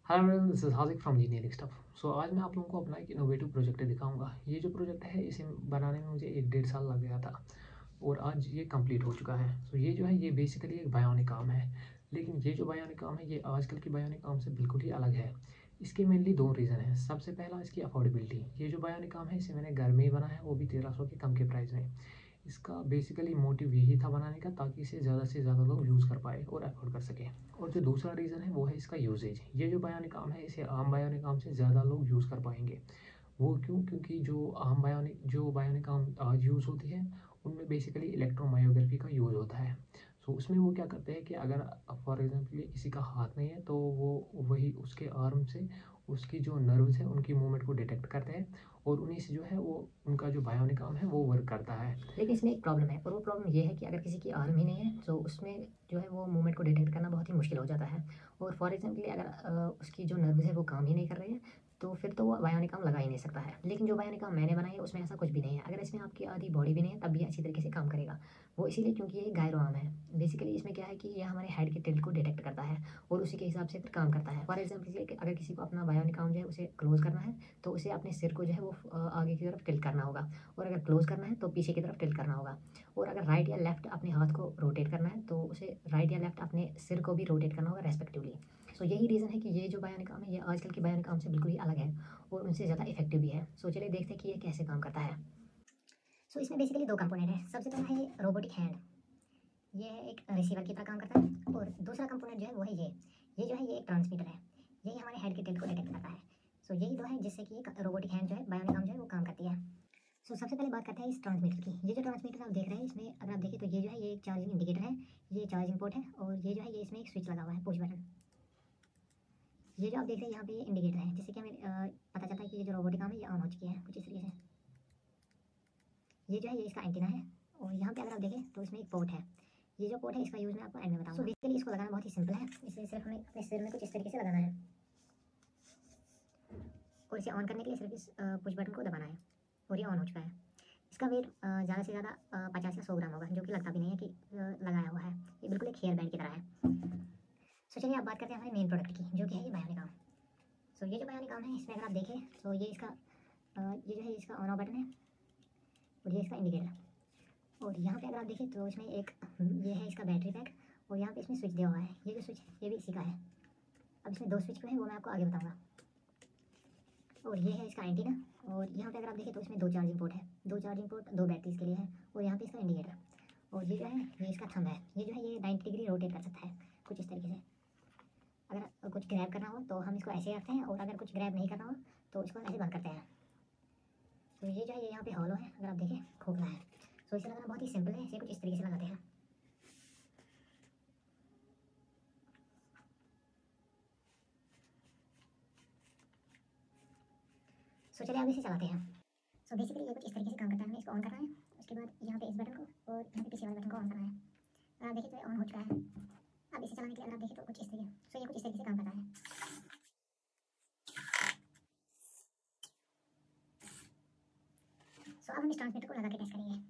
Hello, this is Haziq from engineering stuff. So आज मैं आप लोगों को अपना एक इनोवेटिव प्रोजेक्ट दिखाऊंगा। ये जो प्रोजेक्ट है इसे बनाने में मुझे 1 डेढ़ साल लग गया था और आज ये कंप्लीट हो चुका है। सो ये जो है ये बेसिकली एक बायोनिक आर्म है, लेकिन ये जो बायोनिक आर्म है ये आजकल की बायोनिक आर्म से बिल्कुल ही अलग है। इसके मेनली दो रीज़न हैं। सबसे पहला इसकी अफोर्डेबिलिटी। ये जो बायोनिक आर्म है इसे मैंने घर में ही बनाया है, वो भी 1300 के कम के प्राइस में। इसका बेसिकली मोटिव यही था बनाने का, ताकि इसे ज़्यादा से ज़्यादा लोग यूज़ कर पाए और अफोर्ड कर सकें। और जो दूसरा रीज़न है वो है इसका यूजेज। ये जो बायोनिक काम है इसे आम बायोनिक काम से ज़्यादा लोग यूज़ कर पाएंगे। वो क्यों? क्योंकि जो बायोनिक काम आज यूज़ होती है उनमें बेसिकली इलेक्ट्रोमायोग्राफी का यूज़ होता है। सो उसमें वो क्या करते हैं कि अगर फॉर एग्जांपल किसी का हाथ नहीं है तो वो वही उसके आर्म से उसकी जो नर्व्स है उनकी मूवमेंट को डिटेक्ट करते हैं और उन्हीं से जो है वो उनका जो बायोनिक आर्म है वो वर्क करता है। लेकिन इसमें एक प्रॉब्लम है और वो प्रॉब्लम ये है कि अगर किसी की आर्म ही नहीं है तो उसमें जो है वो मूवमेंट को डिटेक्ट करना बहुत ही मुश्किल हो जाता है। और फॉर एग्जाम्पल अगर उसकी जो नर्व्स है वो काम ही नहीं कर रहे हैं तो फिर तो वो बायोनिक आर्म लगा ही नहीं सकता है। लेकिन जो बायोनिक आर्म मैंने बनाई है उसमें ऐसा कुछ भी नहीं है। अगर इसमें आपकी आधी बॉडी भी नहीं है तब भी अच्छी तरीके से काम करेगा। वो इसीलिए क्योंकि ये गायरो आर्म है। बेसिकली इसमें क्या है कि ये हमारे हेड के टिल्ट को डिटेक्ट करता है और उसी के हिसाब से फिर काम करता है। फॉर एग्जाम्पल अगर किसी को अपना बायोनिक आर्म जो है उसे क्लोज करना है तो उसे अपने सिर को जो है वो आगे की तरफ टिल्ट करना होगा, और अगर क्लोज करना है तो पीछे की तरफ टिल्ट करना होगा। और अगर राइट या लेफ्ट अपने हाथ को रोटेट करना है तो उसे राइट या लेफ्ट अपने सिर को भी रोटेट करना होगा रेस्पेक्टिवली। सो यही रीज़न है कि ये जो बायोनिक आर्म है ये आजकल की बायोनिक आर्म से बिल्कुल ही अलग है और उनसे ज़्यादा इफेक्टिव भी है। सो चलिए देखते हैं कि ये कैसे काम करता है। सो इसमें बेसिकली दो कंपोनेंट है। सबसे पहला है रोबोटिक हैंड। ये एक रिसीवर की तरह काम करता है। और दूसरा कंपोनेंट जो है वो है ये जो है ये एक ट्रांसमीटर है। यही हमारे हेड के टिल्ट को डिटेक्ट करता है। सो यही दो है जिससे कि रोबोटिक हैंड जो है बायोनिक आर्म जो है वो काम करती है। सबसे पहले बात करते हैं इस ट्रांसमीटर की। ये जो ट्रांसमीटर आप देख रहे हैं इसमें अगर आप देखें तो ये जो है ये एक चार्जिंग इंडिकेटर है, ये चार्जिंग पोर्ट है, और ये जो है ये इसमें एक स्विच लगा हुआ है, पुश बटन। ये जो आप देख रहे हैं यहाँ पे ये इंडिकेटर है जिससे कि हमें पता चलता है कि ये जो रोबोटिक आर्म है ये ऑन हो चुकी है कुछ इस तरीके से। ये जो है ये इसका एंटीना है, और यहाँ पे अगर आप देखें तो इसमें एक पोर्ट है। ये जो पोर्ट है इसका यूज़ मैं आपको एंड में बताऊंगा। बेसिकली इसको लगाना बहुत ही सिंपल है। इसे सिर्फ हमें अपने सिर में कुछ इस तरीके से लगाना है और इसे ऑन करने के लिए सिर्फ इस पुश बटन को दबाना है और ये ऑन हो चुका है। इसका वेट ज़्यादा से ज़्यादा 50 या 100 ग्राम होगा, जो कि लगता भी नहीं है कि लगाया हुआ है। ये बिल्कुल एक हेयर बैंड की तरह है। सो चलिए अब बात करते हैं हमारे मेन प्रोडक्ट की, जो कि है ये बायोनिक आर्म। सो ये जो बायोनिक आर्म है इसमें अगर आप देखें तो ये इसका ये जो है इसका ऑन ऑफ बटन है और ये इसका इंडिकेटर। और यहाँ पे अगर आप देखें तो इसमें एक ये है इसका बैटरी पैक, और यहाँ पे इसमें स्विच दिया हुआ है। ये जो स्विच ये भी इसी का है। अब इसमें दो स्विच क्यों है वो मैं आपको आगे बताऊँगा। और ये है इसका एंटीना, और यहाँ पे अगर आप देखें तो इसमें दो चार्जिंग पोर्ट है, दो चार्जिंग पोर्ट दो बैटरीज के लिए है, और यहाँ पे इसका इंडिकेटर। और ये जो है ये इसका थंब है। ये जो है ये 90 डिग्री रोटेट कर सकता है कुछ इस तरीके से। अगर कुछ ग्रैब करना हो तो हम इसको ऐसे रखते हैं, और अगर कुछ ग्रैब नहीं करना हो तो इसको ऐसे बंद करते हैं। तो ये जो है ये यहाँ पे हॉलो है, अगर आप देखें खोखला है। सो इसे लगाना बहुत ही सिंपल है, इसे कुछ इस तरीके से लगाते हैं। सो चलिए अब इसे चलाते हैं। सो बेसिकली ये कुछ इस तरीके से काम करता है। हमें इसको ऑन करना है, उसके बाद यहाँ पे इस बटन को और यहाँ पे पीछे वाले बटन को ऑन करना है। अगर आप देखें तो ये ऑन हो चुका है। अब इसे चलाने के लिए अगर आप देखें तो कुछ इस तरीके, सो ये कुछ इस तरीके से काम करता है। सो अब हम इस ट्रांसमीटर को लगा के टेस्ट करेंगे।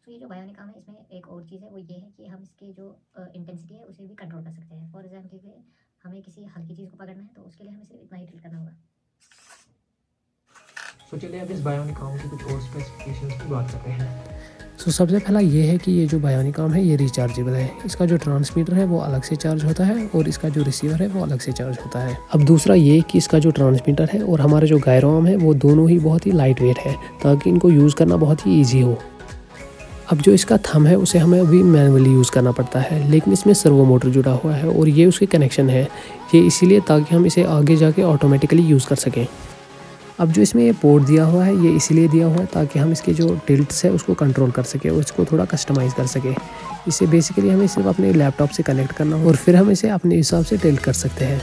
तो ये जो बायोनिक आर्म है इसमें एक और चीज़ है, वो ये है कि हम इसकी जो इंटेंसिटी है उसे भी कंट्रोल कर सकते हैं। फॉर एग्जाम्पल के हमें किसी हल्की चीज़ को पकड़ना है तो उसके लिए हमें सिर्फ इतना ही टिल्ट करना होगा। सो चलिए अब इस बायोनिक आर्म की कुछ और स्पेसिफिकेशंस की बात करते हैं। सो सबसे पहला ये है कि ये जो बायोनिक आर्म है ये रिचार्जेबल है। इसका जो ट्रांसमीटर है वो अलग से चार्ज होता है और इसका जो रिसीवर है वो अलग से चार्ज होता है। अब दूसरा ये कि इसका जो ट्रांसमीटर है और हमारा जो गायरो आर्म है वो दोनों ही बहुत ही लाइट वेट है, ताकि इनको यूज़ करना बहुत ही ईजी हो। अब जो इसका थंब है उसे हमें अभी मैनुअली यूज़ करना पड़ता है, लेकिन इसमें सर्वो मोटर जुड़ा हुआ है और ये उसके कनेक्शन है, ये इसीलिए ताकि हम इसे आगे जाके ऑटोमेटिकली यूज़ कर सकें। अब जो इसमें ये पोर्ट दिया हुआ है ये इसीलिए दिया हुआ है ताकि हम इसके जो टिल्ट्स है उसको कंट्रोल कर सकें और इसको थोड़ा कस्टमाइज़ कर सकें। इसे बेसिकली हमें सिर्फ अपने लैपटॉप से कनेक्ट करना हो और फिर हम इसे अपने हिसाब से टिल्ट कर सकते हैं।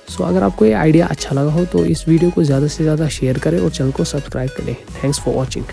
सो अगर आपको ये आइडिया अच्छा लगा हो तो इस वीडियो को ज़्यादा से ज़्यादा शेयर करें और चैनल को सब्सक्राइब करें। Thanks for watching.